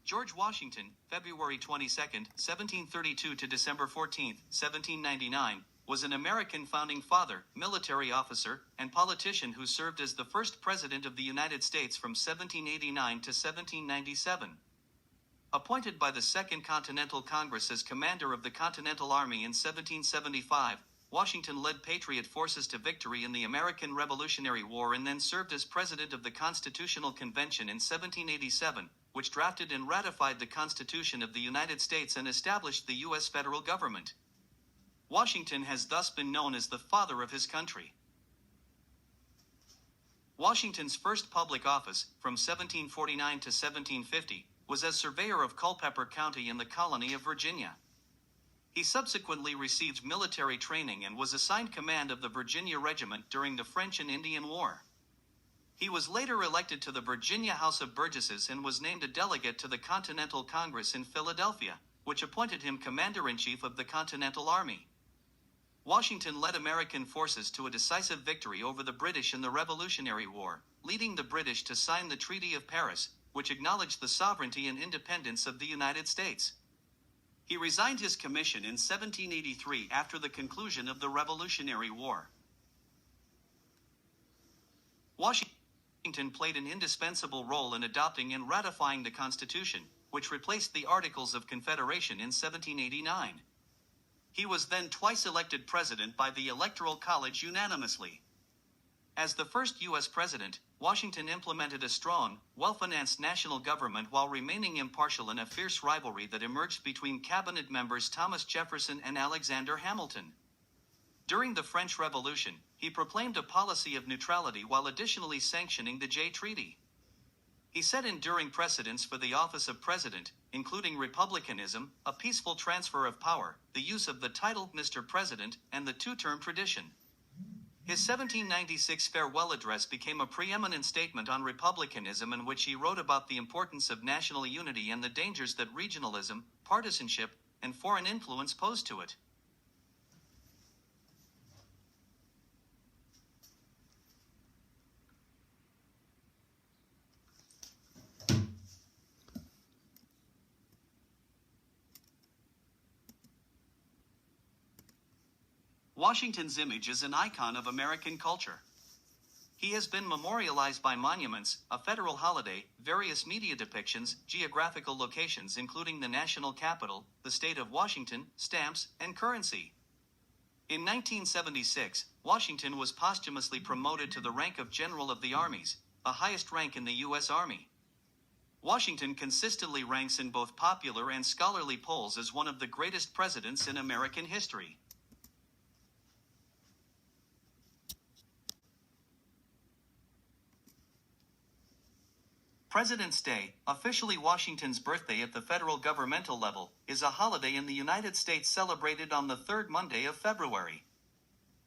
George Washington, February 22, 1732 to December 14, 1799, was an American founding father, military officer, and politician who served as the first President of the United States from 1789 to 1797. Appointed by the Second Continental Congress as commander of the Continental Army in 1775, Washington led Patriot forces to victory in the American Revolutionary War and then served as President of the Constitutional Convention in 1787, which drafted and ratified the Constitution of the United States and established the U.S. federal government. Washington has thus been known as the father of his country. Washington's first public office, from 1749 to 1750, was as surveyor of Culpeper County in the colony of Virginia. He subsequently received military training and was assigned command of the Virginia Regiment during the French and Indian War. He was later elected to the Virginia House of Burgesses and was named a delegate to the Continental Congress in Philadelphia, which appointed him Commander-in-Chief of the Continental Army. Washington led American forces to a decisive victory over the British in the Revolutionary War, leading the British to sign the Treaty of Paris, which acknowledged the sovereignty and independence of the United States. He resigned his commission in 1783 after the conclusion of the Revolutionary War. Washington played an indispensable role in adopting and ratifying the Constitution, which replaced the Articles of Confederation in 1789. He was then twice elected president by the Electoral College unanimously. As the first U.S. president, Washington implemented a strong, well-financed national government while remaining impartial in a fierce rivalry that emerged between cabinet members Thomas Jefferson and Alexander Hamilton. During the French Revolution, he proclaimed a policy of neutrality while additionally sanctioning the Jay Treaty. He set enduring precedents for the office of president, including republicanism, a peaceful transfer of power, the use of the title Mr. President, and the two-term tradition. His 1796 farewell address became a preeminent statement on republicanism in which he wrote about the importance of national unity and the dangers that regionalism, partisanship, and foreign influence pose to it. Washington's image is an icon of American culture. He has been memorialized by monuments, a federal holiday, various media depictions, geographical locations including the national capital, the state of Washington, stamps, and currency. In 1976, Washington was posthumously promoted to the rank of General of the Armies, the highest rank in the U.S. Army. Washington consistently ranks in both popular and scholarly polls as one of the greatest presidents in American history. President's Day, officially Washington's birthday at the federal governmental level, is a holiday in the United States celebrated on the third Monday of February.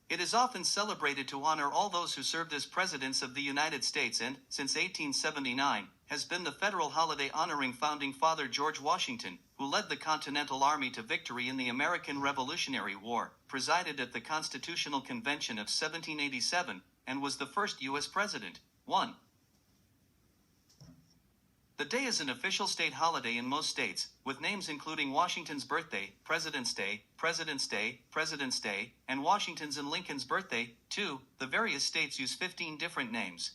It is often celebrated to honor all those who served as presidents of the United States and, since 1879, has been the federal holiday honoring founding father George Washington, who led the Continental Army to victory in the American Revolutionary War, presided at the Constitutional Convention of 1787, and was the first U.S. president. 1. The day is an official state holiday in most states, with names including Washington's birthday, President's Day, President's Day, President's Day, and Washington's and Lincoln's birthday. 2. The various states use 15 different names.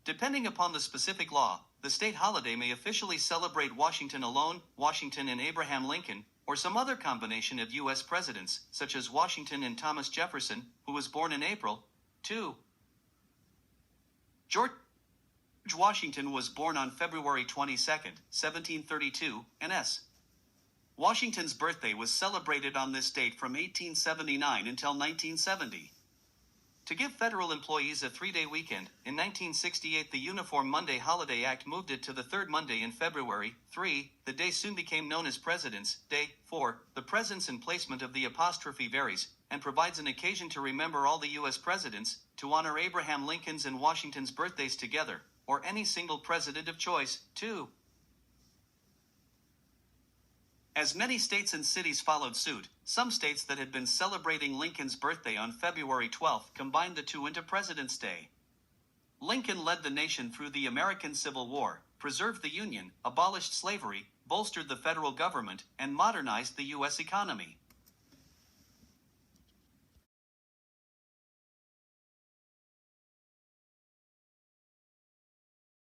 Depending upon the specific law, the state holiday may officially celebrate Washington alone, Washington and Abraham Lincoln, or some other combination of U.S. presidents, such as Washington and Thomas Jefferson, who was born in April. 2. George Washington was born on February 22, 1732, N.S. Washington's birthday was celebrated on this date from 1879 until 1970. To give federal employees a three-day weekend, in 1968 the Uniform Monday Holiday Act moved it to the third Monday in February. 3. The day soon became known as President's Day. 4. The presence and placement of the apostrophe varies, and provides an occasion to remember all the U.S. presidents, to honor Abraham Lincoln's and Washington's birthdays together, or any single president of choice. 2. As many states and cities followed suit, some states that had been celebrating Lincoln's birthday on February 12 combined the two into President's Day. Lincoln led the nation through the American Civil War, preserved the Union, abolished slavery, bolstered the federal government, and modernized the U.S. economy.